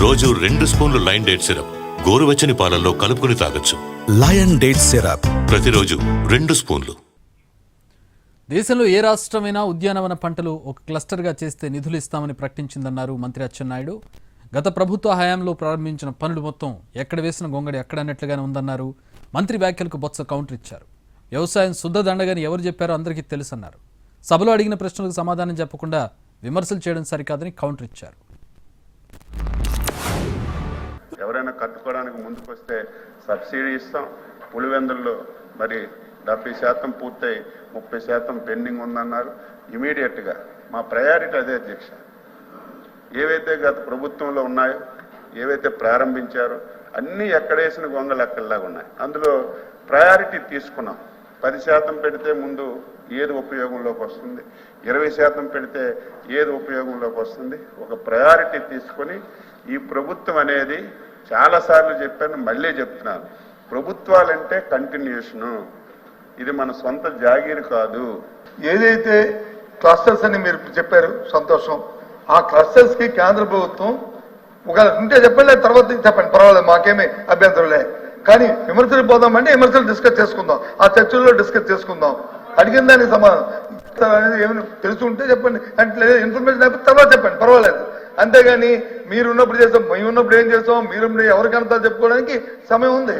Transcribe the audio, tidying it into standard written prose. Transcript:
రోజు 2 స్పూన్లు lion date syrup గోరువెచ్చని పాలల్లో కలుపుకుని తాగొచ్చు. లయన్ డేట్ సిరప్ ప్రతిరోజు 2 స్పూన్లు. దేశంలో ఏ రాష్ట్రమైనా ఉద్యానవన పంటలు ఒక క్లస్టర్గా చేస్తే నిధులు ఇస్తామని ప్రకటించిందన్నారు మంత్రి అచ్చెన్నాయుడు. గత ప్రభుత్వ హయాంలో ప్రారంభించిన పనులు మొత్తం ఎక్కడ వేసిన గొంగడి ఎక్కడన్నట్లుగానే ఉందన్నారు. మంత్రి వ్యాఖ్యలకు బొత్స కౌంటర్ ఇచ్చారు. వ్యవసాయం శుద్ధదండగని ఎవరు చెప్పారో అందరికీ తెలుసన్నారు. సభలో అడిగిన ప్రశ్నలకు సమాధానం చెప్పకుండా విమర్శలు చేయడం సరికాదని కౌంటర్ ఇచ్చారు. ఎవరైనా కట్టుకోవడానికి ముందుకొస్తే సబ్సిడీ ఇస్తాం. పులివెందుల్లో మరి 70% పూర్తయి 30% పెండింగ్ ఉందన్నారు. ఇమీడియట్గా మా ప్రయారిటీ అదే అధ్యక్ష. ఏవైతే గత ప్రభుత్వంలో ఉన్నాయో, ఏవైతే ప్రారంభించారో అన్నీ ఎక్కడేసిన గొంగలు అక్కడలాగా ఉన్నాయి. అందులో ప్రయారిటీ తీసుకున్నాం. 10% పెడితే ముందు ఏది ఉపయోగంలోకి వస్తుంది, 20% పెడితే ఏది ఉపయోగంలోకి వస్తుంది, ఒక ప్రయారిటీ తీసుకొని ఈ ప్రభుత్వం అనేది చాలాసార్లు చెప్పాను, మళ్ళీ చెప్తున్నాను, ప్రభుత్వాలంటే కంటిన్యూషను. ఇది మన సొంత జాగీరు కాదు. ఏదైతే క్లస్టర్స్ అని మీరు చెప్పారు సంతోషం. ఆ క్లస్టర్స్ కి కేంద్ర ప్రభుత్వం ఒకవేళ ఉంటే చెప్పండి, తర్వాత చెప్పండి, పర్వాలేదు, మాకేమీ అభ్యంతరం లే. కానీ విమర్శలు పోదామంటే విమర్శలు డిస్కస్ చేసుకుందాం, ఆ చర్చల్లో డిస్కస్ చేసుకుందాం. అడిగిన దానికి సమాధానం అనేది ఏమైనా తెలుసుంటే చెప్పండి, అంటే ఇన్ఫర్మేషన్ అయిపోతే తర్వాత చెప్పండి, పర్వాలేదు. అంతేగాని మీరు ఉన్నప్పుడు చేస్తాం, మేము ఉన్నప్పుడు ఏం చేస్తాం, మీరు ఎవరికైనా చెప్పుకోవడానికి సమయం ఉంది.